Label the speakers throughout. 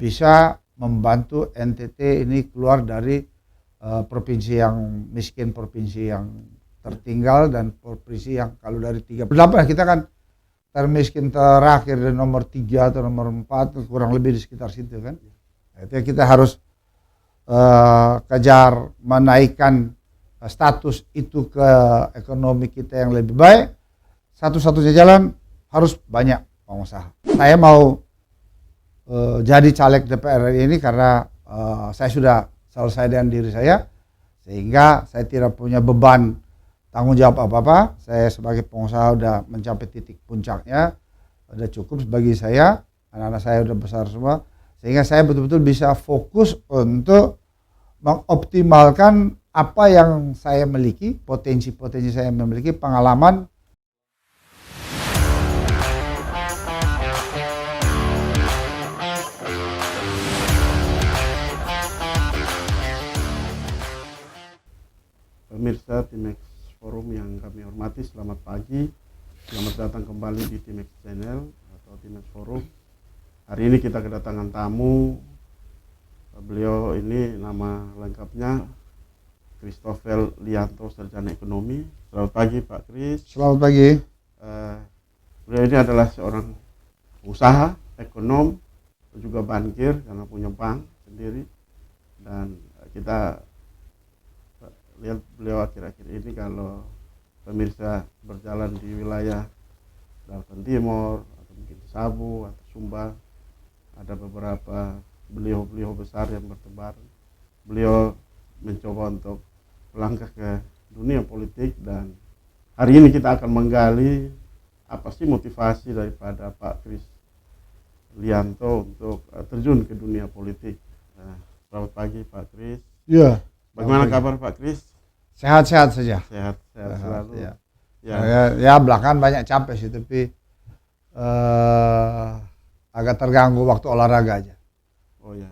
Speaker 1: bisa membantu NTT ini keluar dari provinsi yang miskin, provinsi yang tertinggal, dan provinsi yang kalau dari 38 kita kan termiskin terakhir dari nomor 3 atau nomor 4 kurang lebih di sekitar situ kan. Itu kita harus kejar menaikkan status itu ke ekonomi kita yang lebih baik. Satu-satunya jalan harus banyak pengusaha. Saya mau jadi caleg DPR ini karena saya sudah selesai dengan diri saya, sehingga saya tidak punya beban tanggung jawab apa-apa. Saya sebagai pengusaha udah mencapai titik puncaknya, udah cukup bagi saya, anak-anak saya udah besar semua, sehingga saya betul-betul bisa fokus untuk mengoptimalkan apa yang saya miliki, potensi-potensi saya memiliki, pengalaman.
Speaker 2: Pemirsa Timex Forum yang kami hormati, selamat pagi, selamat datang kembali di Timex Channel atau Timex Forum. Hari ini kita kedatangan tamu. Beliau ini nama lengkapnya Christopher Lianto, sarjana ekonomi. Selamat pagi Pak Kris.
Speaker 1: Selamat pagi.
Speaker 2: Beliau ini adalah seorang usaha, ekonom, juga bankir karena punya bank sendiri. Dan kita lihat beliau akhir-akhir ini, kalau pemirsa berjalan di wilayah Daratan Timur atau mungkin Sabu atau Sumba, ada beberapa beliau-beliau besar yang bertebar. Beliau mencoba untuk melangkah ke dunia politik, dan hari ini kita akan menggali apa sih motivasi daripada Pak Kris Lianto untuk terjun ke dunia politik. Selamat pagi Pak Kris.
Speaker 1: Iya.
Speaker 2: Bagaimana kabar Pak Kris?
Speaker 1: Sehat-sehat saja.
Speaker 2: Sehat selalu.
Speaker 1: Ya.
Speaker 2: Ya.
Speaker 1: Ya belakangan banyak capek sih, tapi agak terganggu waktu olahraga aja.
Speaker 2: Oh ya.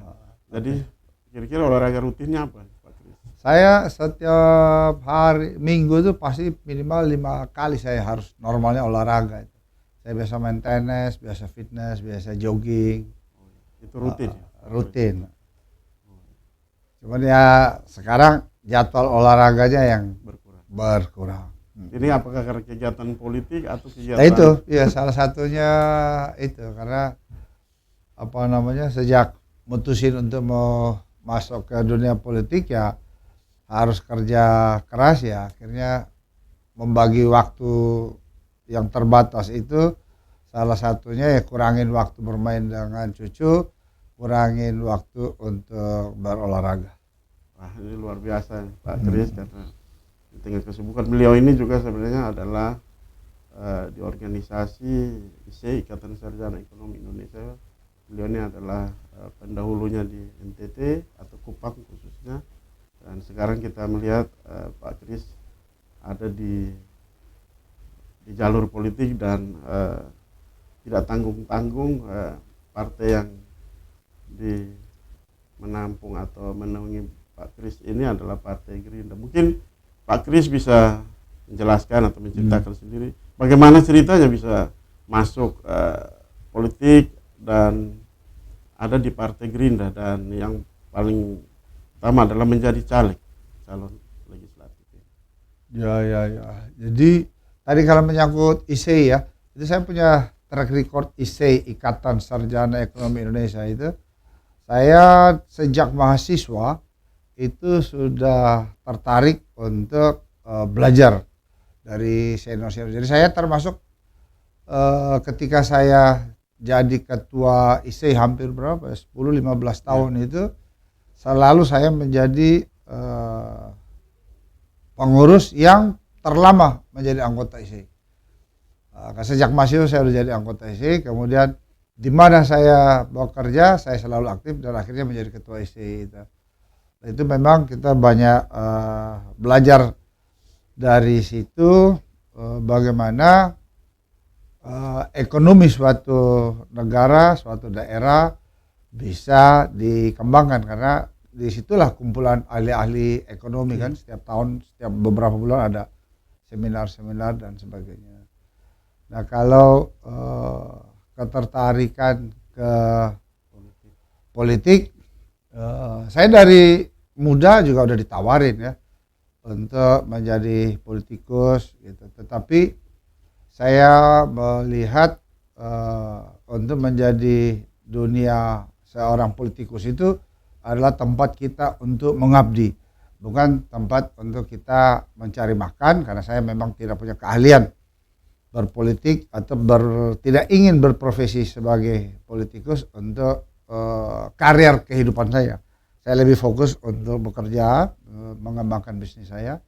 Speaker 2: Jadi kira-kira olahraga rutinnya apa Pak Kris?
Speaker 1: Saya setiap hari Minggu itu pasti minimal 5 kali saya harus normalnya olahraga. Saya biasa main tenis, biasa fitness, biasa jogging.
Speaker 2: Itu rutin?
Speaker 1: Rutin. Cuman ya sekarang jadwal olahraganya yang berkurang.
Speaker 2: Ini apakah karena kegiatan politik atau kegiatan?
Speaker 1: Nah itu, ya salah satunya itu karena sejak mutusin untuk mau masuk ke dunia politik ya harus kerja keras, ya akhirnya membagi waktu yang terbatas itu, salah satunya ya kurangin waktu bermain dengan cucu, kurangin waktu untuk berolahraga.
Speaker 2: Wah, ini luar biasa Pak Kris, karena di tengah kesibukan beliau ini juga sebenarnya adalah di organisasi ISE, Ikatan Sarjana Ekonomi Indonesia. Beliau ini adalah pendahulunya di NTT atau Kupang khususnya, dan sekarang kita melihat Pak Kris ada di jalur politik dan tidak tanggung-tanggung partai yang menampung atau menaungi Pak Kris ini adalah Partai Gerindra. Mungkin Pak Kris bisa menjelaskan atau menceritakan sendiri bagaimana ceritanya bisa masuk politik dan ada di Partai Gerindra, dan yang paling utama adalah menjadi calon legislatif.
Speaker 1: Ya. Jadi tadi kalau menyangkut ISE ya, itu saya punya track record ISE, Ikatan Sarjana Ekonomi Indonesia itu. Saya sejak mahasiswa itu sudah tertarik untuk belajar dari senior-senior. Jadi saya termasuk ketika saya jadi ketua ISE hampir 10-15 tahun itu, selalu saya menjadi pengurus yang terlama menjadi anggota ISE. Sejak mahasiswa saya sudah jadi anggota ISE, kemudian di mana saya bekerja saya selalu aktif dan akhirnya menjadi ketua ISE itu. Itu memang kita banyak belajar dari situ bagaimana ekonomi suatu negara, suatu daerah bisa dikembangkan, karena disitulah kumpulan ahli-ahli ekonomi kan, setiap tahun, setiap beberapa bulan ada seminar-seminar dan sebagainya. Nah kalau ketertarikan ke politik, saya dari muda juga udah ditawarin ya untuk menjadi politikus gitu. Tetapi saya melihat untuk menjadi dunia seorang politikus itu adalah tempat kita untuk mengabdi, bukan tempat untuk kita mencari makan, karena saya memang tidak punya keahlian berpolitik atau tidak ingin berprofesi sebagai politikus untuk karier kehidupan saya. Saya lebih fokus untuk bekerja, mengembangkan bisnis saya.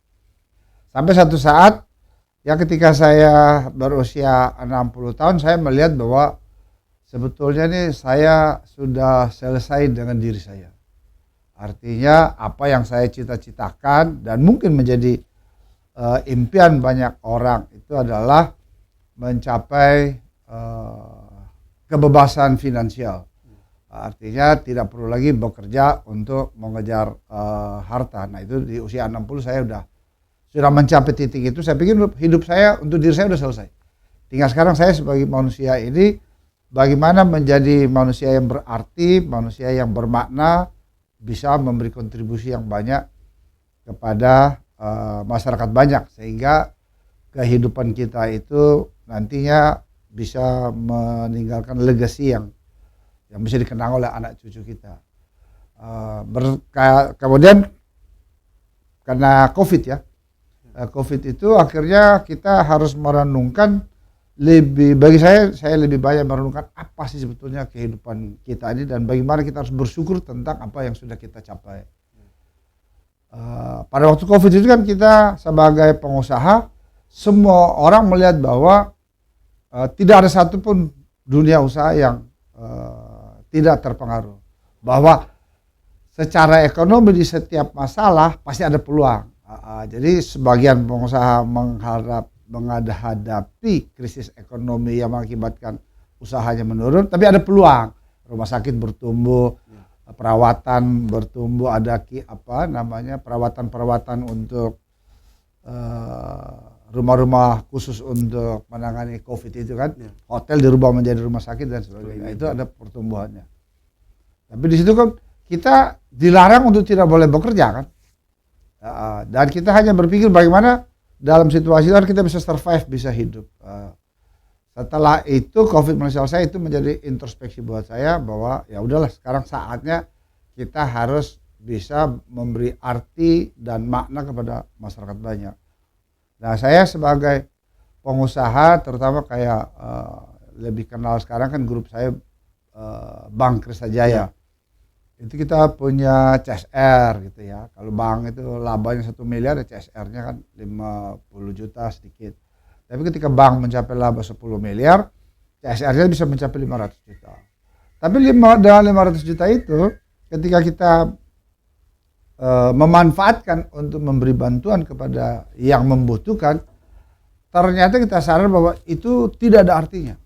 Speaker 1: Sampai satu saat, ya ketika saya berusia 60 tahun, saya melihat bahwa sebetulnya nih saya sudah selesai dengan diri saya. Artinya apa yang saya cita-citakan dan mungkin menjadi impian banyak orang itu adalah mencapai kebebasan finansial. Artinya tidak perlu lagi bekerja untuk mengejar harta. Nah itu di usia 60 saya sudah mencapai titik itu. Saya pikir hidup saya untuk diri saya sudah selesai. Tinggal sekarang saya sebagai manusia ini bagaimana menjadi manusia yang berarti, manusia yang bermakna, bisa memberi kontribusi yang banyak kepada masyarakat banyak, sehingga kehidupan kita itu nantinya bisa meninggalkan legacy yang bisa dikenang oleh anak cucu kita. Kemudian karena COVID ya, COVID itu akhirnya kita harus merenungkan bagi saya lebih banyak merenungkan apa sih sebetulnya kehidupan kita ini dan bagaimana kita harus bersyukur tentang apa yang sudah kita capai. Pada waktu COVID itu kan kita sebagai pengusaha, semua orang melihat bahwa tidak ada satupun dunia usaha yang tidak terpengaruh. Bahwa secara ekonomi di setiap masalah pasti ada peluang. Jadi sebagian pengusaha menghadapi krisis ekonomi yang mengakibatkan usahanya menurun, tapi ada peluang. Rumah sakit bertumbuh, perawatan bertumbuh, ada perawatan untuk rumah-rumah khusus untuk menangani COVID itu kan, hotel dirubah menjadi rumah sakit dan sebagainya. Itu ada pertumbuhannya. Tapi di situ kan kita dilarang untuk tidak boleh bekerja kan, dan kita hanya berpikir bagaimana dalam situasi itu kita bisa survive, bisa hidup. Setelah itu COVID selesai, itu menjadi introspeksi buat saya bahwa ya udahlah, sekarang saatnya kita harus bisa memberi arti dan makna kepada masyarakat banyak. Nah saya sebagai pengusaha, terutama kayak lebih kenal sekarang kan grup saya Bank Kristajaya. Itu kita punya CSR gitu ya. Kalau bank itu labanya 1 miliar, ya CSR-nya kan 50 juta sedikit. Tapi ketika bank mencapai laba 10 miliar, CSR-nya bisa mencapai 500 juta. Tapi dengan 500 juta itu, ketika kita memanfaatkan untuk memberi bantuan kepada yang membutuhkan, ternyata kita sadar bahwa itu tidak ada artinya.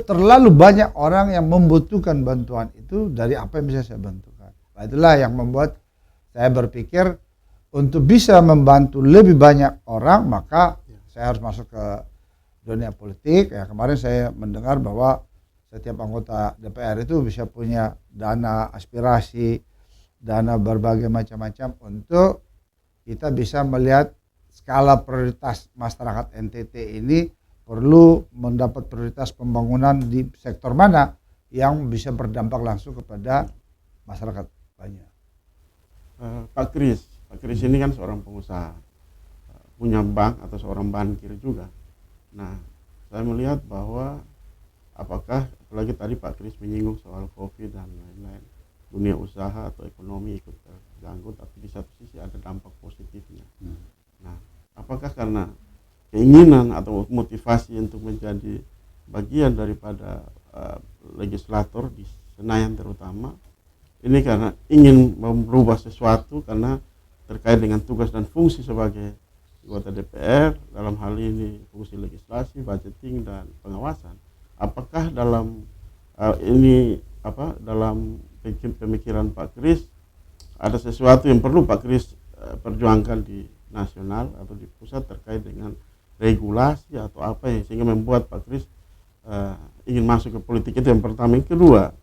Speaker 1: Terlalu banyak orang yang membutuhkan bantuan itu dari apa yang bisa saya bantukan. Nah, itulah yang membuat saya berpikir untuk bisa membantu lebih banyak orang, maka saya harus masuk ke dunia politik. Ya, kemarin saya mendengar bahwa setiap anggota DPR itu bisa punya dana aspirasi, dana berbagai macam-macam untuk kita bisa melihat skala prioritas masyarakat NTT ini perlu mendapat prioritas pembangunan di sektor mana yang bisa berdampak langsung kepada masyarakat banyak.
Speaker 2: Pak Kris ini kan seorang pengusaha, punya bank atau seorang bankir juga. Nah, saya melihat bahwa apakah, apalagi tadi Pak Kris menyinggung soal COVID dan lain-lain, dunia usaha atau ekonomi ikut terganggu, tapi di satu sisi ada dampak positifnya. Nah, apakah karena keinginan atau motivasi untuk menjadi bagian daripada legislator di Senayan terutama, ini karena ingin merubah sesuatu karena terkait dengan tugas dan fungsi sebagai anggota DPR, dalam hal ini fungsi legislasi, budgeting dan pengawasan. Apakah dalam dalam pemikiran Pak Kris ada sesuatu yang perlu Pak Kris perjuangkan di nasional atau di pusat terkait dengan regulasi atau apa yang sehingga membuat Pak Kris ingin masuk ke politik? Itu yang pertama. Yang kedua,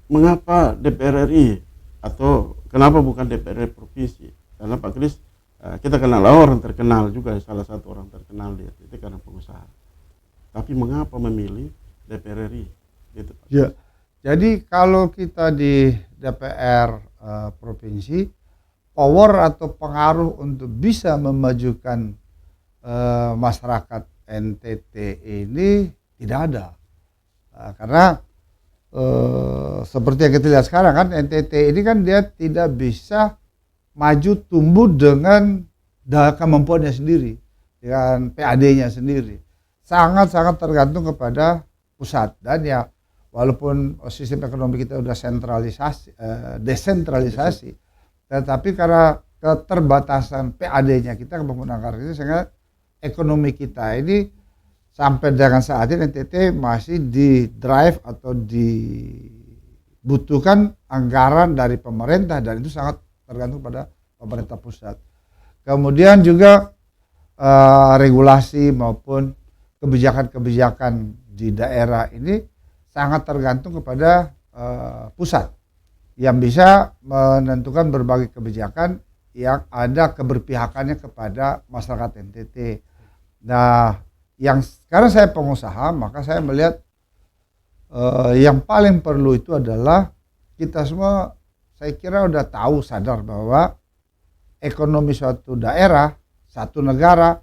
Speaker 2: mengapa DPR RI atau kenapa bukan DPR provinsi? Karena Pak Kris kita kenal orang terkenal juga, salah satu orang terkenal di NTT karena pengusaha. Tapi mengapa memilih DPR RI? Gitu, Pak.
Speaker 1: Ya. Jadi kalau kita di DPR provinsi, power atau pengaruh untuk bisa memajukan masyarakat NTT ini tidak ada. Karena seperti yang kita lihat sekarang kan, NTT ini kan dia tidak bisa maju tumbuh dengan kemampuannya sendiri, dengan PAD-nya sendiri. Sangat-sangat tergantung kepada pusat. Dan ya walaupun sistem ekonomi kita udah desentralisasi, tetapi karena keterbatasan PAD-nya kita, kemampuan anggaran itu, sehingga ekonomi kita ini sampai dengan saat ini NTT masih di drive atau dibutuhkan anggaran dari pemerintah, dan itu sangat tergantung pada pemerintah pusat. Kemudian juga regulasi maupun kebijakan-kebijakan di daerah ini sangat tergantung kepada pusat yang bisa menentukan berbagai kebijakan yang ada keberpihakannya kepada masyarakat NTT. Nah, yang sekarang saya pengusaha, maka saya melihat yang paling perlu itu adalah kita semua, saya kira udah tahu, sadar bahwa ekonomi suatu daerah, satu negara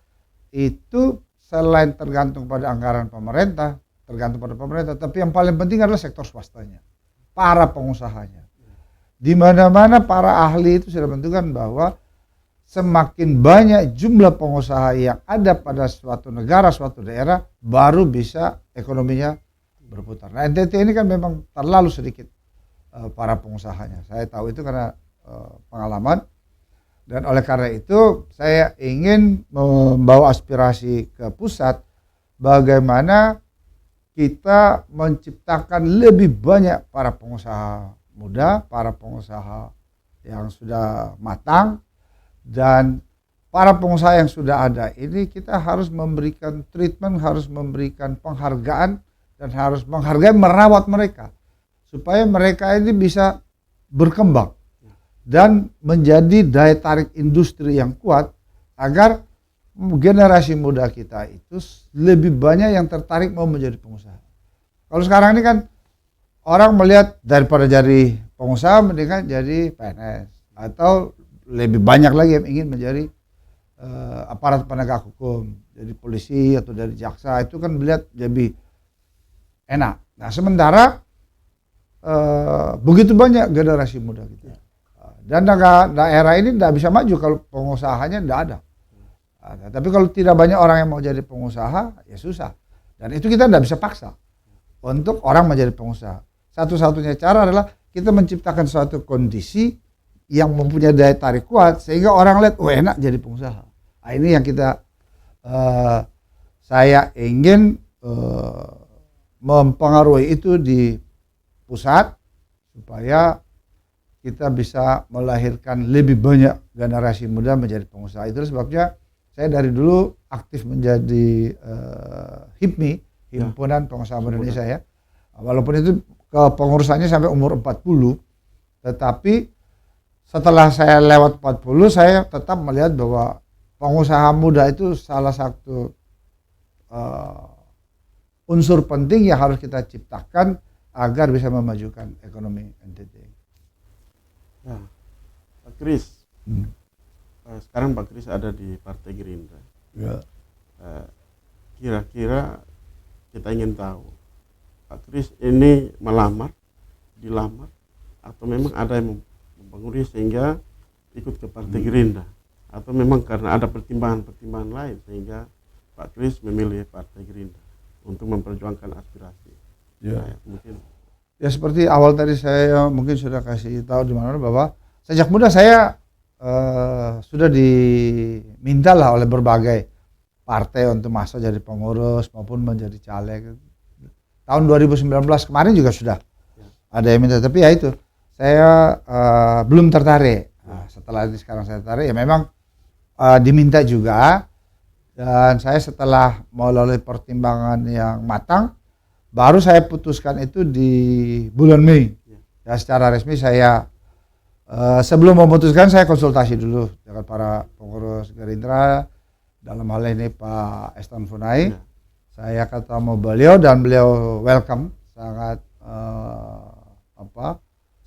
Speaker 1: itu selain tergantung pada anggaran pemerintah, tergantung pada pemerintah, tapi yang paling penting adalah sektor swastanya, para pengusahanya. Di mana-mana para ahli itu sudah menentukan bahwa semakin banyak jumlah pengusaha yang ada pada suatu negara, suatu daerah, baru bisa ekonominya berputar. Nah, NTT ini kan memang terlalu sedikit para pengusahanya. Saya tahu itu karena pengalaman. Dan oleh karena itu saya ingin membawa aspirasi ke pusat bagaimana kita menciptakan lebih banyak para pengusaha muda, para pengusaha yang sudah matang, dan para pengusaha yang sudah ada ini kita harus memberikan treatment, harus memberikan penghargaan, dan harus menghargai, merawat mereka supaya mereka ini bisa berkembang dan menjadi daya tarik industri yang kuat, agar generasi muda kita itu lebih banyak yang tertarik mau menjadi pengusaha. Kalau sekarang ini kan orang melihat daripada jadi pengusaha mendingan jadi PNS, atau lebih banyak lagi yang ingin menjadi aparat penegak hukum, jadi polisi atau dari jaksa, itu kan melihat lebih enak. Nah, sementara begitu banyak generasi muda gitu. Dan daerah ini tidak bisa maju kalau pengusahanya tidak ada. Tapi kalau tidak banyak orang yang mau jadi pengusaha, ya susah. Dan itu kita tidak bisa paksa untuk orang menjadi pengusaha. Satu-satunya cara adalah kita menciptakan suatu kondisi yang mempunyai daya tarik kuat, sehingga orang lihat, oh enak jadi pengusaha. Nah, ini yang kita, saya ingin mempengaruhi itu di pusat, supaya kita bisa melahirkan lebih banyak generasi muda menjadi pengusaha. Itu sebabnya saya dari dulu aktif menjadi HIPMI, Himpunan Pengusaha Muda Indonesia ya. Walaupun itu kepengurusannya sampai umur 40, tetapi setelah saya lewat 40, saya tetap melihat bahwa pengusaha muda itu salah satu unsur penting yang harus kita ciptakan agar bisa memajukan ekonomi NTT.
Speaker 2: Ya, Pak Kris, sekarang Pak Kris ada di Partai Gerindra.
Speaker 1: Ya.
Speaker 2: Kira-kira kita ingin tahu, Pak Kris ini dilamar, atau memang ada yang mempengaruhi sehingga ikut ke Partai Gerindra, atau memang karena ada pertimbangan-pertimbangan lain sehingga Pak Kris memilih Partai Gerindra untuk memperjuangkan aspirasi.
Speaker 1: Ya.
Speaker 2: Nah, mungkin.
Speaker 1: Ya seperti awal tadi saya mungkin sudah kasih tahu di mana bahwa sejak muda saya sudah dimintalah oleh berbagai partai untuk masuk jadi pengurus maupun menjadi caleg. Tahun 2019 kemarin juga sudah ada yang minta, tapi ya itu saya belum tertarik. Nah, setelah itu sekarang saya tertarik, ya memang diminta juga, dan saya setelah melalui pertimbangan yang matang baru saya putuskan itu di bulan Mei. Ya, secara resmi saya sebelum memutuskan saya konsultasi dulu dengan para pengurus Gerindra, dalam hal ini Pak Eston Funai. Saya ketemu beliau dan beliau welcome, sangat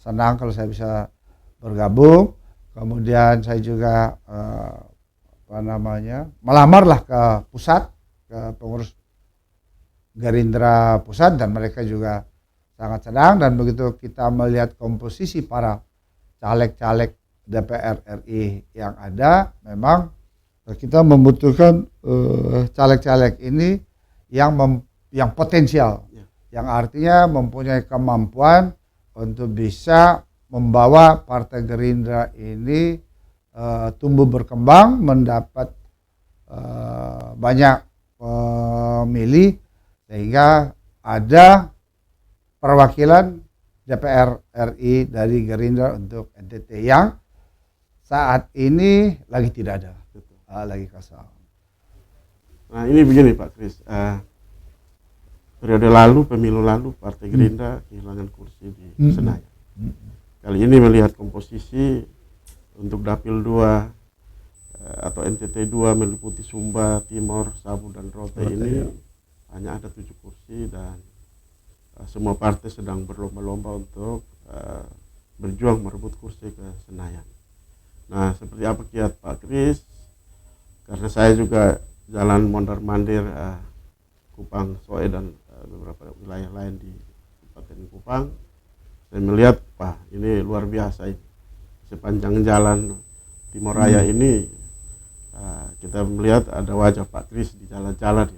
Speaker 1: senang kalau saya bisa bergabung. Kemudian saya juga melamarlah ke pusat, ke pengurus Gerindra pusat, dan mereka juga sangat senang. Dan begitu kita melihat komposisi para caleg-caleg DPR RI yang ada, memang kita membutuhkan caleg-caleg ini yang potensial, yang artinya mempunyai kemampuan untuk bisa membawa Partai Gerindra ini tumbuh berkembang, mendapat banyak pemilih, sehingga ada perwakilan DPR RI dari Gerindra untuk NTT yang saat ini lagi tidak ada, lagi kosong.
Speaker 2: Nah ini begini Pak Kris, periode lalu, pemilu lalu Partai Gerindra kehilangan kursi di Senayan. Kali ini melihat komposisi untuk Dapil 2 atau NTT 2 meliputi Sumba, Timor, Sabu dan Rote ini hanya ada 7 kursi, dan semua partai sedang berlomba-lomba untuk berjuang merebut kursi ke Senayan. Nah seperti apa kiat Pak Kris, karena saya juga jalan mondar-mandir Kupang, Soe dan beberapa wilayah lain di Kabupaten Kupang, saya melihat wah ini luar biasa ini. Sepanjang jalan Timor Raya ini kita melihat ada wajah Pak Kris di jalan-jalan,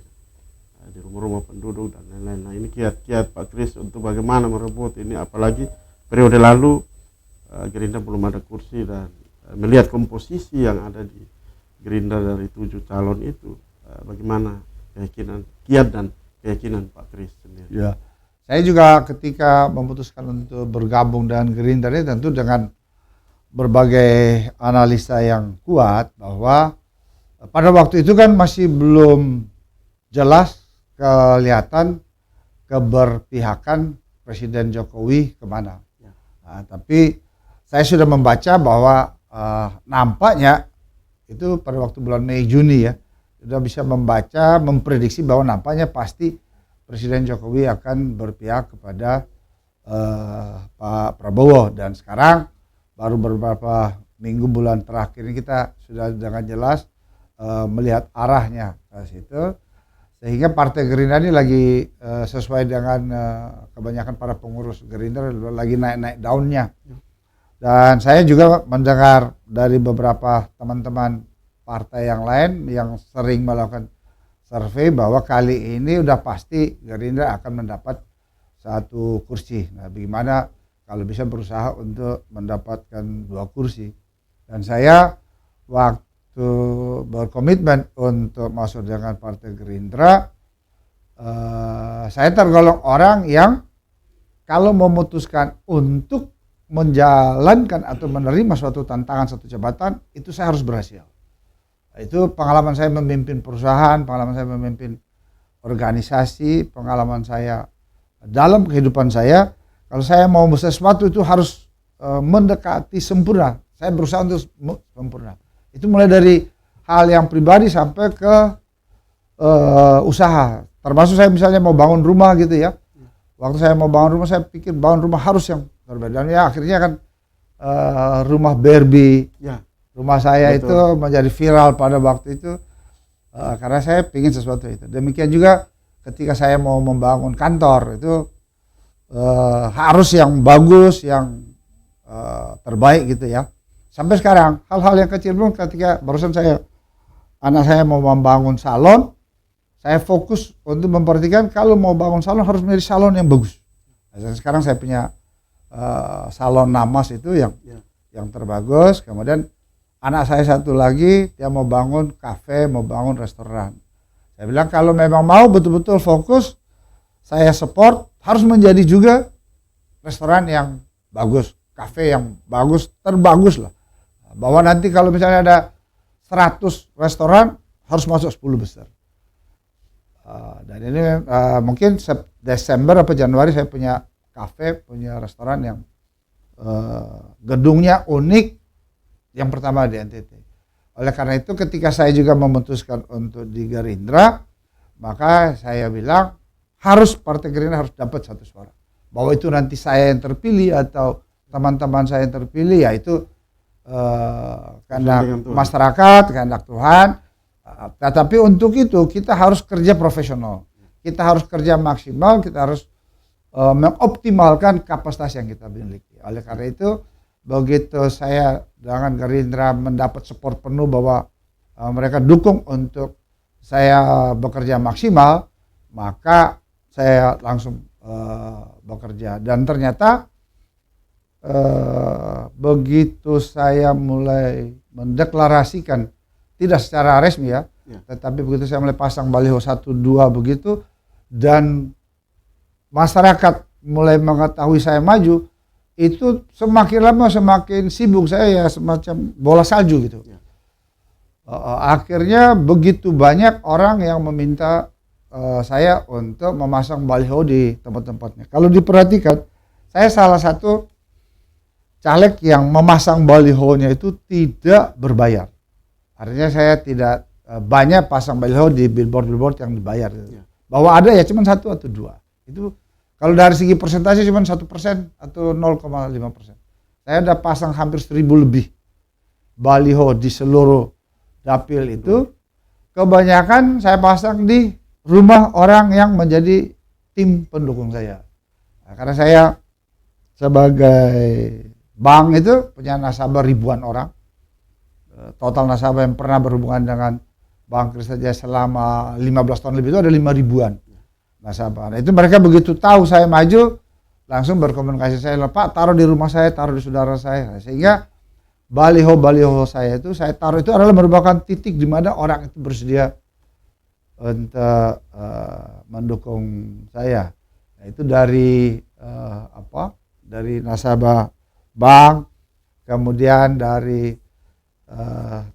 Speaker 2: di rumah-rumah penduduk dan lain-lain. Nah ini kiat-kiat Pak Kris untuk bagaimana merebut ini, apalagi periode lalu Gerindra belum ada kursi, dan melihat komposisi yang ada di Gerindra dari 7 calon itu, bagaimana keyakinan, kiat dan keyakinan Pak Kris sendiri?
Speaker 1: Ya, saya juga ketika memutuskan untuk bergabung dengan Gerindra ini tentu dengan berbagai analisa yang kuat, bahwa pada waktu itu kan masih belum jelas kelihatan keberpihakan Presiden Jokowi kemana. Nah, tapi saya sudah membaca bahwa nampaknya itu pada waktu bulan Mei Juni ya, sudah bisa membaca, memprediksi bahwa nampaknya pasti Presiden Jokowi akan berpihak kepada Pak Prabowo. Dan sekarang baru beberapa minggu bulan terakhir ini kita sudah dengan jelas melihat arahnya ke situ, sehingga Partai Gerindra ini lagi sesuai dengan kebanyakan para pengurus Gerindra lagi naik-naik daunnya. Dan saya juga mendengar dari beberapa teman-teman partai yang lain yang sering melakukan survei bahwa kali ini udah pasti Gerindra akan mendapat 1 kursi. Nah, bagaimana kalau bisa berusaha untuk mendapatkan 2 kursi. Dan saya waktu berkomitmen untuk masuk dengan Partai Gerindra, saya tergolong orang yang kalau memutuskan untuk menjalankan atau menerima suatu tantangan, satu jabatan, itu saya harus berhasil. Itu pengalaman saya memimpin perusahaan, pengalaman saya memimpin organisasi, pengalaman saya dalam kehidupan saya. Kalau saya mau sesuatu itu harus mendekati sempurna. Saya berusaha untuk sempurna. Itu mulai dari hal yang pribadi sampai ke usaha. Termasuk saya misalnya mau bangun rumah gitu ya. Waktu saya mau bangun rumah, saya pikir bangun rumah harus yang terbaik. Dan ya akhirnya kan rumah Barbie, rumah saya itu menjadi viral pada waktu itu karena saya ingin sesuatu itu. Demikian juga ketika saya mau membangun kantor itu harus yang bagus, yang terbaik gitu ya. Sampai sekarang hal-hal yang kecil pun, ketika barusan anak saya mau membangun salon, saya fokus untuk memperhatikan kalau mau bangun salon harus menjadi salon yang bagus. Nah, sekarang saya punya salon Namas itu yang terbagus. Kemudian anak saya satu lagi dia mau bangun kafe, mau bangun restoran. Saya bilang kalau memang mau betul-betul fokus, saya support, harus menjadi juga restoran yang bagus, kafe yang bagus, terbagus lah. Bahwa nanti kalau misalnya ada 100 restoran harus masuk 10 besar. Dan ini mungkin Desember apa Januari saya punya kafe, punya restoran yang gedungnya unik, yang pertama di NTT. Oleh karena itu ketika saya juga memutuskan untuk di Gerindra, maka saya bilang harus Partai Gerindra harus dapat 1 suara. Bahwa itu nanti saya yang terpilih atau teman-teman saya yang terpilih, ya itu kehendak masyarakat, kehendak Tuhan. Tetapi untuk itu kita harus kerja profesional, kita harus kerja maksimal, kita harus mengoptimalkan kapasitas yang kita miliki. Oleh karena itu begitu saya dengan Gerindra mendapat support penuh bahwa mereka dukung untuk saya bekerja maksimal, maka saya langsung bekerja. Dan ternyata begitu saya mulai mendeklarasikan, tidak secara resmi ya, tetapi begitu saya mulai pasang baliho 1, 2 begitu, dan masyarakat mulai mengetahui saya maju, itu semakin lama semakin sibuk saya, ya semacam bola salju gitu. Akhirnya begitu banyak orang yang meminta saya untuk memasang baliho di tempat-tempatnya. Kalau diperhatikan, saya salah satu caleg yang memasang balihonya itu tidak berbayar. Artinya saya tidak banyak pasang baliho di billboard yang dibayar. Bahwa ada ya cuma 1 atau 2. Itu kalau dari segi persentase cuma 1% atau 0,5%. Saya udah pasang hampir 1.000 lebih baliho di seluruh dapil itu. Kebanyakan saya pasang di rumah orang yang menjadi tim pendukung saya. Nah, karena saya sebagai bank itu punya nasabah ribuan orang. Total nasabah yang pernah berhubungan dengan Bank Krista Jaya selama 15 tahun lebih itu ada 5.000-an nasabah. Nah, itu mereka begitu tahu saya maju, langsung berkomunikasi saya, Pak taruh di rumah saya, taruh di saudara saya. Sehingga baliho-baliho saya itu saya taruh itu adalah merupakan titik di mana orang itu bersedia untuk mendukung saya. Nah, itu dari dari nasabah bank, kemudian dari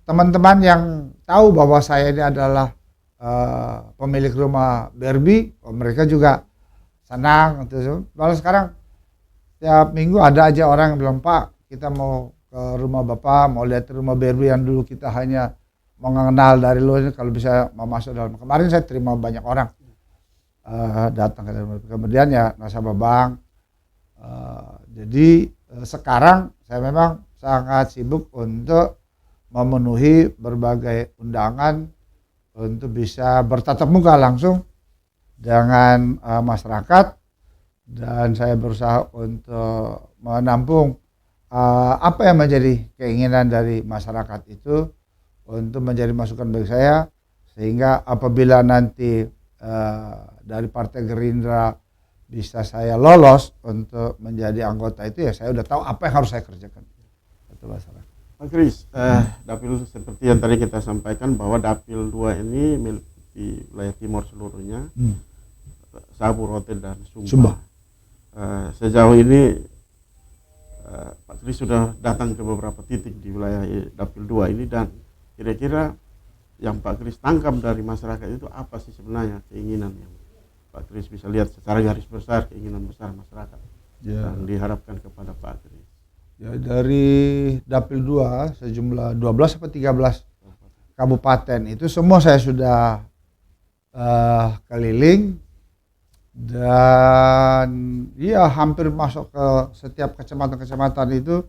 Speaker 1: teman-teman yang tahu bahwa saya ini adalah pemilik rumah BRB, mereka juga senang. Malah sekarang tiap minggu ada aja orang yang bilang, Pak kita mau ke rumah Bapak, mau lihat rumah BRB yang dulu kita hanya mengenal dari luar, ini kalau bisa mau masuk dalam. Kemarin saya terima banyak orang datang ke dalam. Kemudian ya nasabah bank. Jadi sekarang saya memang sangat sibuk untuk memenuhi berbagai undangan untuk bisa bertatap muka langsung dengan masyarakat, dan saya berusaha untuk menampung apa yang menjadi keinginan dari masyarakat itu untuk menjadi masukan bagi saya, sehingga apabila nanti dari Partai Gerindra bisa saya lolos untuk menjadi anggota itu, ya saya udah tahu apa yang harus saya kerjakan. Itu masalah.
Speaker 2: Pak Kris, dapil seperti yang tadi kita sampaikan bahwa dapil 2 ini meliputi wilayah timur seluruhnya, Sabu, Rote, dan Sumba. Sejauh ini Pak Kris sudah datang ke beberapa titik di wilayah dapil 2 ini, dan kira-kira yang Pak Kris tangkap dari masyarakat itu apa sih sebenarnya keinginan yang Pak Kris bisa lihat secara garis besar, keinginan besar masyarakat yang diharapkan kepada Pak Kris?
Speaker 1: Ya, dari dapil 2 sejumlah 12 atau 13 kabupaten itu semua saya sudah keliling, dan ya hampir masuk ke setiap kecamatan-kecamatan itu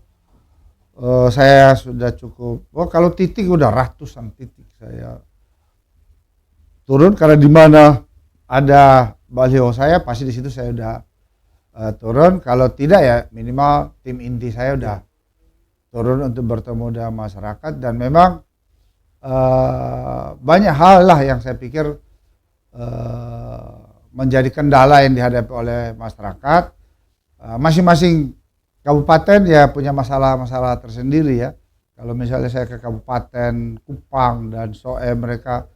Speaker 1: saya sudah cukup. Kalau titik udah ratusan titik saya turun, karena di mana ada baliho saya pasti di situ saya udah turun. Kalau tidak ya minimal tim inti saya udah turun untuk bertemu dengan masyarakat. Dan memang banyak hal lah yang saya pikir menjadi kendala yang dihadapi oleh masyarakat. Masing-masing kabupaten ya punya masalah-masalah tersendiri ya. Kalau misalnya saya ke Kabupaten Kupang dan Soe, mereka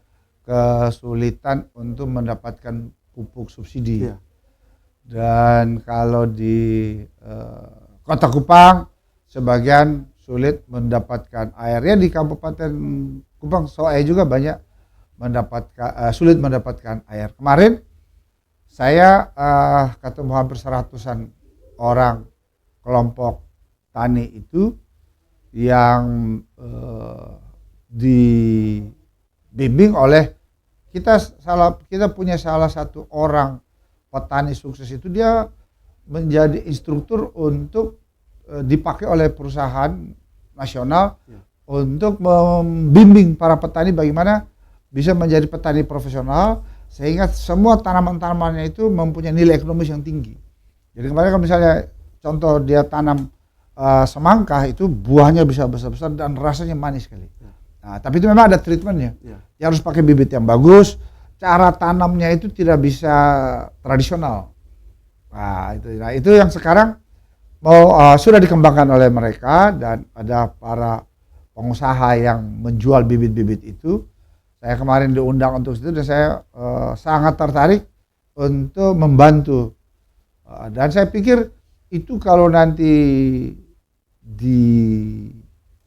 Speaker 1: kesulitan untuk mendapatkan pupuk subsidi. Dan kalau di Kota Kupang sebagian sulit mendapatkan air. Ya di Kabupaten Kupang Soe juga banyak sulit mendapatkan air. Kemarin saya ketemu hampir 100-an orang kelompok tani itu yang dibimbing oleh kita punya salah satu orang petani sukses itu, dia menjadi instruktur untuk dipakai oleh perusahaan nasional untuk membimbing para petani bagaimana bisa menjadi petani profesional sehingga semua tanaman-tanamannya itu mempunyai nilai ekonomis yang tinggi. Jadi kemarin kalau misalnya contoh dia tanam semangka, itu buahnya bisa besar-besar dan rasanya manis sekali. Nah, tapi itu memang ada treatmentnya. Ya harus pakai bibit yang bagus. Cara tanamnya itu tidak bisa tradisional. Nah, itu yang sekarang sudah dikembangkan oleh mereka, dan ada para pengusaha yang menjual bibit-bibit itu. Saya kemarin diundang untuk itu dan saya sangat tertarik untuk membantu. Dan saya pikir itu kalau nanti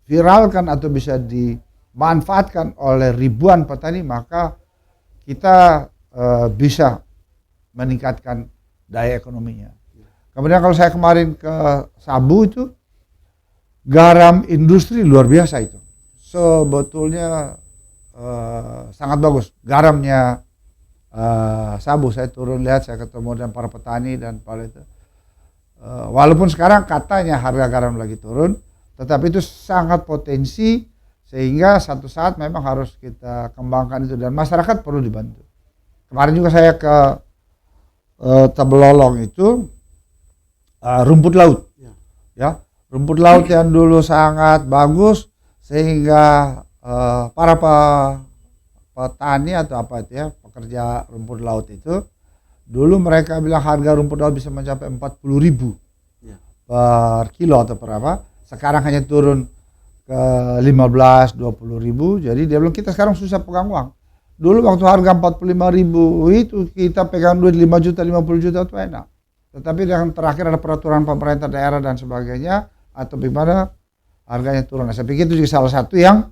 Speaker 1: diviralkan atau bisa dimanfaatkan oleh ribuan petani, maka kita bisa meningkatkan daya ekonominya. Kemudian kalau saya kemarin ke Sabu itu, garam industri luar biasa itu. Sebetulnya sangat bagus garamnya Sabu. Saya turun lihat, saya ketemu dengan para petani dan para itu. Walaupun sekarang katanya harga garam lagi turun, tetapi itu sangat potensi sehingga satu saat memang harus kita kembangkan itu dan masyarakat perlu dibantu. Kemarin juga saya ke Tabelolong itu rumput laut, ya rumput laut yang dulu sangat bagus sehingga para petani atau apa itu ya, pekerja rumput laut itu dulu mereka bilang harga rumput laut bisa mencapai 40.000 per kilo atau per apa. Sekarang hanya turun ke 15-20.000. Jadi dia bilang kita sekarang susah pegang uang. Dulu waktu harga 45.000 itu kita pegang duit 5 juta, 50 juta itu enak. Tetapi yang terakhir ada peraturan pemerintah daerah dan sebagainya atau bagaimana harganya turun. Nah, saya pikir itu juga salah satu yang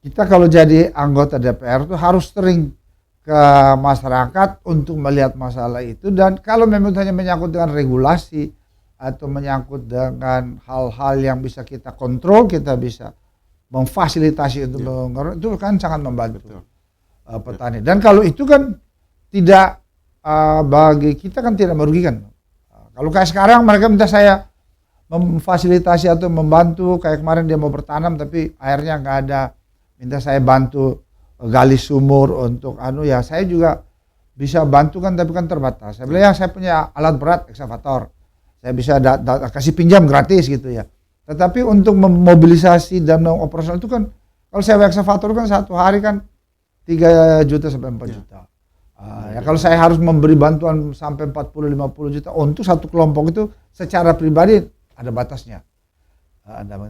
Speaker 1: kita kalau jadi anggota DPR itu harus sering ke masyarakat untuk melihat masalah itu, dan kalau memang hanya menyangkut dengan regulasi atau menyangkut dengan hal-hal yang bisa kita kontrol, kita bisa memfasilitasi untuk itu kan sangat membantu petani. Dan kalau itu kan tidak bagi kita kan tidak merugikan. Kalau kayak sekarang mereka minta saya memfasilitasi atau membantu, kayak kemarin dia mau bertanam tapi airnya nggak ada, minta saya bantu gali sumur untuk ya saya juga bisa bantu kan, tapi kan terbatas. Saya bilang ya saya punya alat berat ekskavator, saya bisa kasih pinjam gratis gitu ya. Tetapi untuk memobilisasi dan operasional itu kan, kalau saya ekskavator kan satu hari kan 3 juta sampai 4 juta. Ya kalau saya harus memberi bantuan sampai 40-50 juta untuk satu kelompok itu secara pribadi ada batasnya.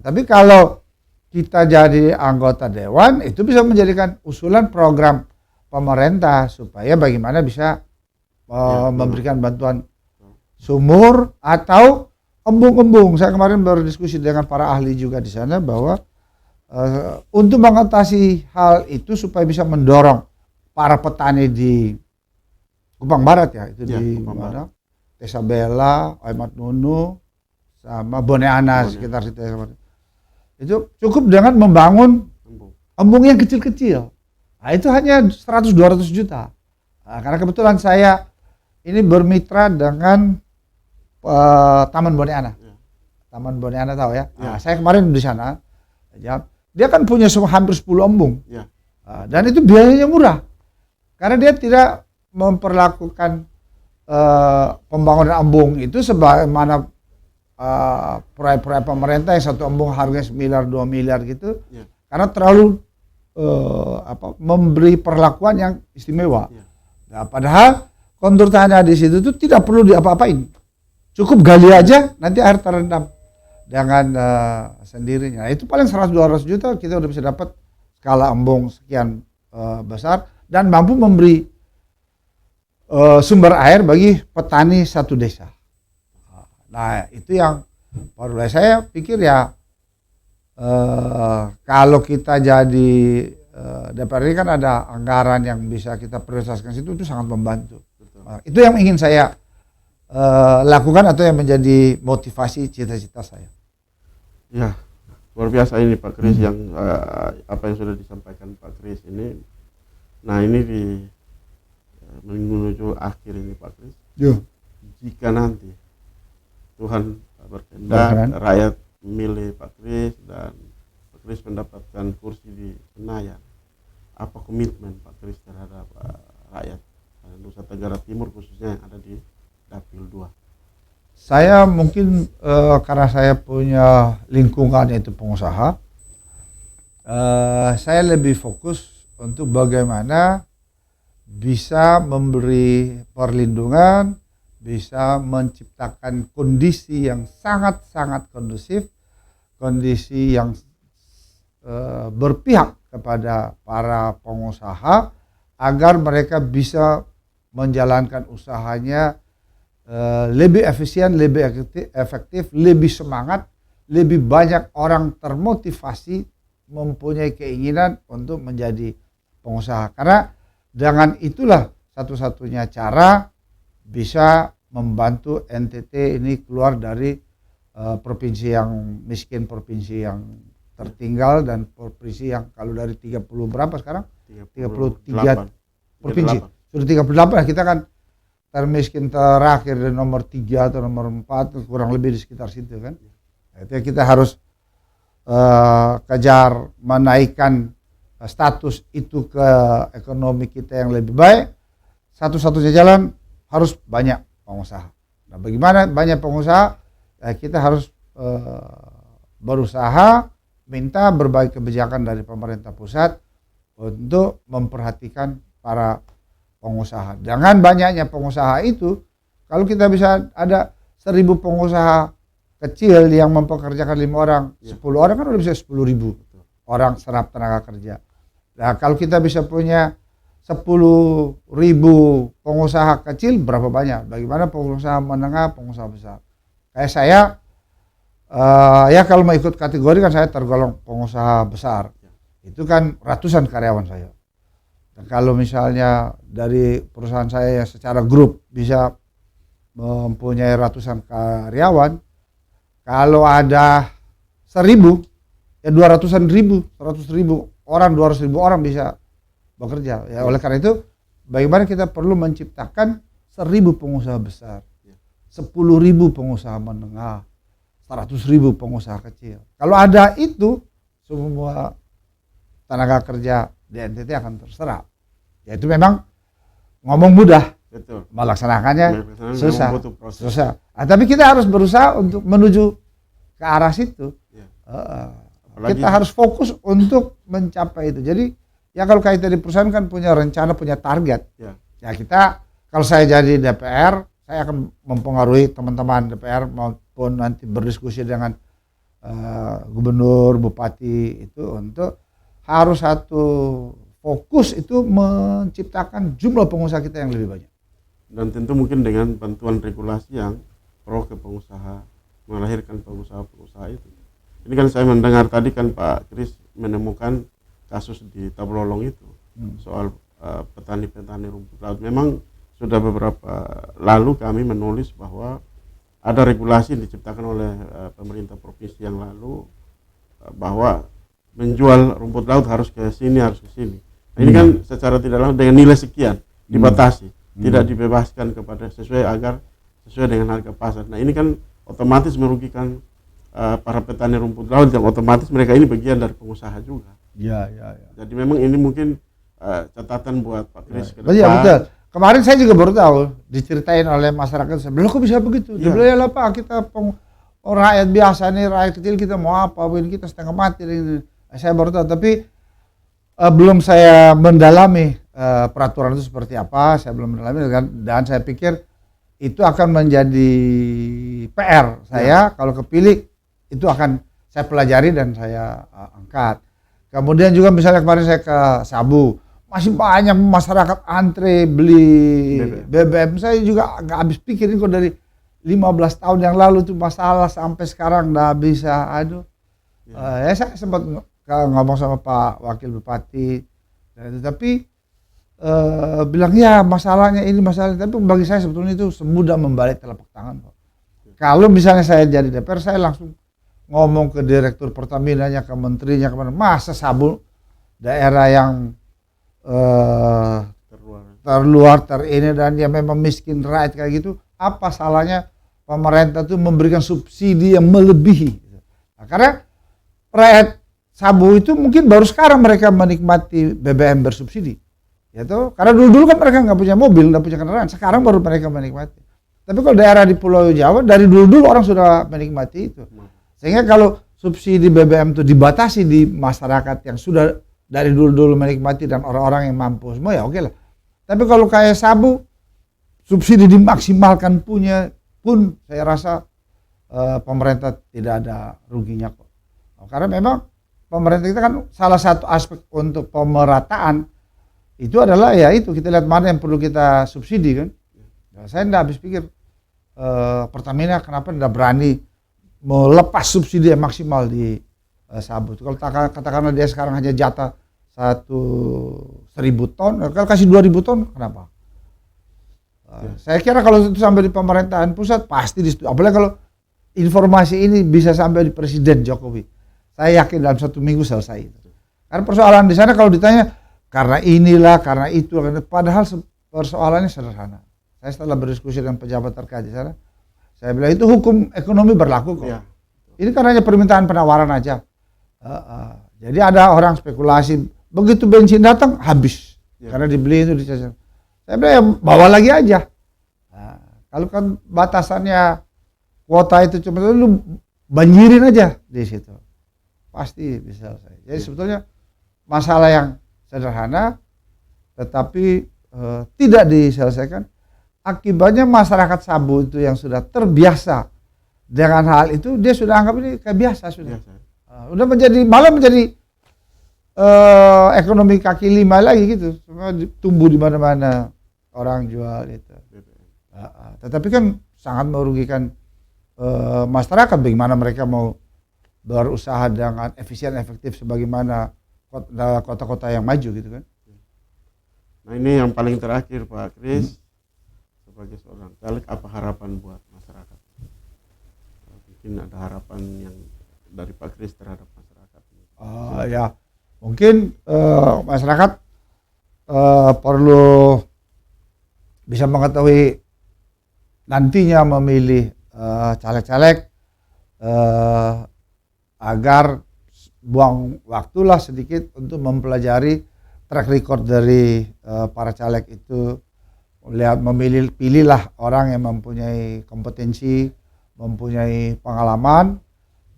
Speaker 1: Tapi kalau kita jadi anggota dewan itu bisa menjadikan usulan program pemerintah supaya bagaimana bisa memberikan bantuan sumur atau embung-embung. Saya kemarin berdiskusi dengan para ahli juga di sana bahwa untuk mengatasi hal itu supaya bisa mendorong para petani di Kupang Barat ya, itu di mana? Desa Bela, Aimat Nunu, sama Boneana sekitar situ. Itu cukup dengan membangun embung yang kecil-kecil. Nah, itu hanya 100-200 juta. Nah, karena kebetulan saya ini bermitra dengan Taman Boneana. Taman Boneana tahu ya? Nah, saya kemarin di sana. Dia kan punya hampir 10 embung. Dan itu biayanya murah. Karena dia tidak memperlakukan pembangunan embung itu sebagaimana proyek-proyek pemerintah yang satu embung harganya 1 miliar 2 miliar gitu, karena terlalu memberi perlakuan yang istimewa. Nah, padahal kontur tanah di situ tuh tidak perlu diapa-apain, cukup gali aja nanti air terendam dengan sendirinya. Nah, itu paling 100-200 juta kita udah bisa dapat skala embung sekian besar dan mampu memberi sumber air bagi petani satu desa. Nah, itu yang baru saya pikir ya, kalau kita jadi DPR ini kan ada anggaran yang bisa kita prioritaskan situ, itu sangat membantu. Itu yang ingin saya lakukan atau yang menjadi motivasi cita-cita saya.
Speaker 2: Ya, luar biasa ini Pak Kris yang apa yang sudah disampaikan Pak Kris ini. Nah ini di menuju akhir ini Pak Kris. Jika nanti Tuhan berkehendak rakyat memilih Pak Kris dan Pak Kris mendapatkan kursi di Senayan, apa komitmen Pak Kris terhadap rakyat Nusa Tenggara Timur khususnya yang ada di Dapil 2?
Speaker 1: Saya mungkin karena saya punya lingkungan yaitu pengusaha, saya lebih fokus untuk bagaimana bisa memberi perlindungan, bisa menciptakan kondisi yang sangat-sangat kondusif, kondisi yang berpihak kepada para pengusaha agar mereka bisa menjalankan usahanya lebih efisien, lebih efektif, lebih semangat, lebih banyak orang termotivasi mempunyai keinginan untuk menjadi pengusaha. Karena dengan itulah satu-satunya cara bisa membantu NTT ini keluar dari provinsi yang miskin, provinsi yang tertinggal, dan provinsi yang kalau dari 30 berapa sekarang? 33 provinsi. Sudah 38, kita kan termiskin terakhir di nomor 3 atau nomor 4, kurang lebih di sekitar situ kan. Itu kita harus kejar menaikkan status itu ke ekonomi kita yang lebih baik. Satu-satunya jalan harus banyak pengusaha. Nah, bagaimana banyak pengusaha? Kita harus berusaha minta berbagai kebijakan dari pemerintah pusat untuk memperhatikan para pengusaha. Dengan banyaknya pengusaha itu, kalau kita bisa ada 1000 pengusaha kecil yang mempekerjakan 5 orang, 10 orang kan udah bisa 10.000 orang serap tenaga kerja. Nah, kalau kita bisa punya 10.000 pengusaha kecil, berapa banyak? Bagaimana pengusaha menengah, pengusaha besar? Kayak saya, ya kalau mau ikut kategori kan saya tergolong pengusaha besar. Itu kan ratusan karyawan saya. Dan kalau misalnya dari perusahaan saya yang secara grup bisa mempunyai ratusan karyawan, kalau ada 1000, ya 200.000, 100.000 orang, 200.000 orang bisa bekerja. Ya, oleh karena itu, bagaimana kita perlu menciptakan 1000 pengusaha besar, 10.000 pengusaha menengah, 100.000 pengusaha kecil. Kalau ada itu, semua tenaga kerja di NTT akan terserap. Ya itu memang ngomong mudah,
Speaker 2: Betul.
Speaker 1: melaksanakannya susah.
Speaker 2: Susah.
Speaker 1: Tapi kita harus berusaha untuk menuju ke arah situ.
Speaker 2: Ya.
Speaker 1: Kita harus fokus untuk mencapai itu. Jadi ya kalau kaitan di perusahaan kan punya rencana, punya target. Ya kita, kalau saya jadi DPR, saya akan mempengaruhi teman-teman DPR maupun nanti berdiskusi dengan gubernur, bupati itu untuk harus satu fokus itu menciptakan jumlah pengusaha kita yang lebih banyak.
Speaker 2: Dan tentu mungkin dengan bantuan regulasi yang pro ke pengusaha, melahirkan pengusaha-pengusaha itu. Ini kan saya mendengar tadi kan Pak Kris menemukan kasus di Tabalolong itu soal petani-petani rumput laut. Memang sudah beberapa lalu kami menulis bahwa ada regulasi yang diciptakan oleh pemerintah provinsi yang lalu bahwa menjual rumput laut harus ke sini, harus ke sini. Nah, ini kan secara tidak langsung dengan nilai sekian dibatasi, tidak dibebaskan kepada sesuai dengan harga pasar. Nah, ini kan otomatis merugikan para petani rumput laut yang otomatis mereka ini bagian dari pengusaha juga.
Speaker 1: Ya.
Speaker 2: Jadi memang ini mungkin catatan buat Pak Kris ke depan.
Speaker 1: Iya betul. Kemarin saya juga baru tahu, diceritain oleh masyarakat, saya bilang kok bisa begitu? Dia bilang ya lah Pak, kita rakyat biasa nih, rakyat kecil kita mau apa, ini kita setengah mati. Saya baru tahu, tapi belum saya mendalami peraturan itu seperti apa, saya belum mendalami, dan saya pikir itu akan menjadi PR saya kalau kepilih, itu akan saya pelajari dan saya angkat. Kemudian juga misalnya kemarin saya ke Sabu, masih banyak masyarakat antre beli BBM. Saya juga nggak habis pikir ini kok dari 15 tahun yang lalu tuh masalah sampai sekarang nggak bisa. Aduh, ya saya sempat ngomong sama Pak Wakil Bupati, tapi bilang ya masalahnya ini masalahnya, tapi bagi saya sebetulnya itu semudah membalik telapak tangan kok. Kalau misalnya saya jadi DPR, saya langsung ngomong ke direktur Pertamina-nya, ke menterinya, kemana, masa Sabu daerah yang terluar terini dan ya memang miskin rakyat kayak gitu, apa salahnya pemerintah tuh memberikan subsidi yang melebihi. Nah, karena rakyat Sabu itu mungkin baru sekarang mereka menikmati BBM bersubsidi. Ya tuh, karena dulu kan mereka nggak punya mobil, nggak punya kendaraan. Sekarang baru mereka menikmati. Tapi kalau daerah di Pulau Jawa dari dulu orang sudah menikmati itu. Sehingga kalau subsidi BBM itu dibatasi di masyarakat yang sudah dari dulu menikmati dan orang-orang yang mampu semua, ya oke lah. Tapi kalau kayak Sabu, subsidi dimaksimalkan pun saya rasa pemerintah tidak ada ruginya kok. Karena memang pemerintah kita kan salah satu aspek untuk pemerataan itu adalah ya itu, kita lihat mana yang perlu kita subsidi kan. Nah, saya tidak habis pikir Pertamina kenapa tidak berani melepas subsidi yang maksimal di Sabu. Kalau katakanlah dia sekarang hanya jatah 1.000 ton, kalau kasih 2.000 ton kenapa? Saya kira kalau itu sampai di pemerintahan pusat pasti disetujui. Apalagi kalau informasi ini bisa sampai di Presiden Jokowi, saya yakin dalam 1 minggu selesai. Karena persoalan di sana kalau ditanya karena inilah, karena itu, padahal persoalannya sederhana. Saya setelah berdiskusi dengan pejabat terkait di sana, saya bilang itu hukum ekonomi berlaku kok. Ya. Ini kan hanya permintaan penawaran aja. Jadi ada orang spekulasi, begitu bensin datang habis, karena dibeli itu dicacar. Saya bilang ya bawa lagi aja. Nah, kalau kan batasannya kuota itu cuma lu banjirin aja di situ, pasti bisa selesai. Jadi sebetulnya masalah yang sederhana, tetapi tidak diselesaikan. Akibatnya masyarakat Sabu itu yang sudah terbiasa dengan hal itu, dia sudah anggap ini kayak biasa sudah. Udah malah menjadi ekonomi kaki lima lagi gitu, semua tumbuh di mana-mana orang jual itu. Tetapi kan sangat merugikan masyarakat. Bagaimana mereka mau berusaha dengan efisien efektif sebagaimana kota-kota yang maju gitu kan.
Speaker 2: Nah ini yang paling terakhir Pak Kris, sebagai seorang caleg apa harapan buat masyarakat? Mungkin ada harapan yang dari Pak Kris terhadap masyarakat.
Speaker 1: Ya mungkin masyarakat perlu bisa mengetahui nantinya memilih caleg-caleg agar buang waktulah sedikit untuk mempelajari track record dari para caleg itu. Pilihlah orang yang mempunyai kompetensi, mempunyai pengalaman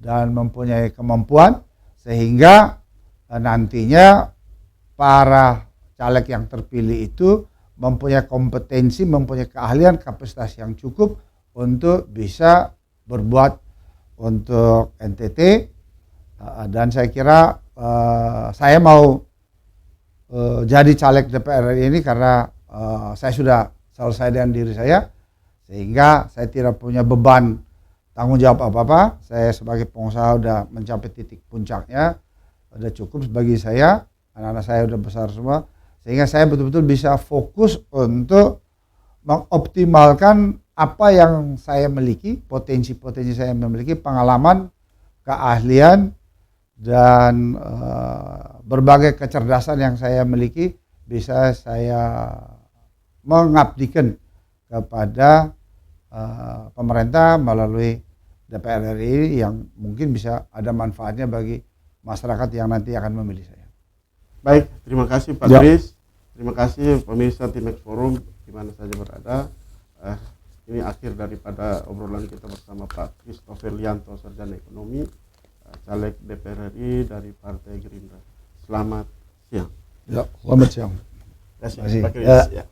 Speaker 1: dan mempunyai kemampuan, sehingga nantinya para caleg yang terpilih itu mempunyai kompetensi, mempunyai keahlian, kapasitas yang cukup untuk bisa berbuat untuk NTT. Dan saya kira saya mau jadi caleg DPR ini karena saya sudah selesai dengan diri saya, sehingga saya tidak punya beban tanggung jawab apa-apa. Saya sebagai pengusaha sudah mencapai titik puncaknya, sudah cukup bagi saya, anak-anak saya sudah besar semua, sehingga saya betul-betul bisa fokus untuk mengoptimalkan apa yang saya miliki, potensi-potensi saya memiliki, pengalaman, keahlian, dan berbagai kecerdasan yang saya miliki bisa saya mengabdikan kepada pemerintah melalui DPR RI yang mungkin bisa ada manfaatnya bagi masyarakat yang nanti akan memilih saya.
Speaker 2: Baik, terima kasih Pak Kris. Terima kasih pemirsa Timex Forum di mana saja berada. Ini akhir daripada obrolan kita bersama Pak Christopher Lianto, Sarjana Ekonomi, caleg DPR RI dari Partai Gerindra. Selamat siang.
Speaker 1: Ya, selamat siang.
Speaker 2: Terima kasih Pak Kris. Ya.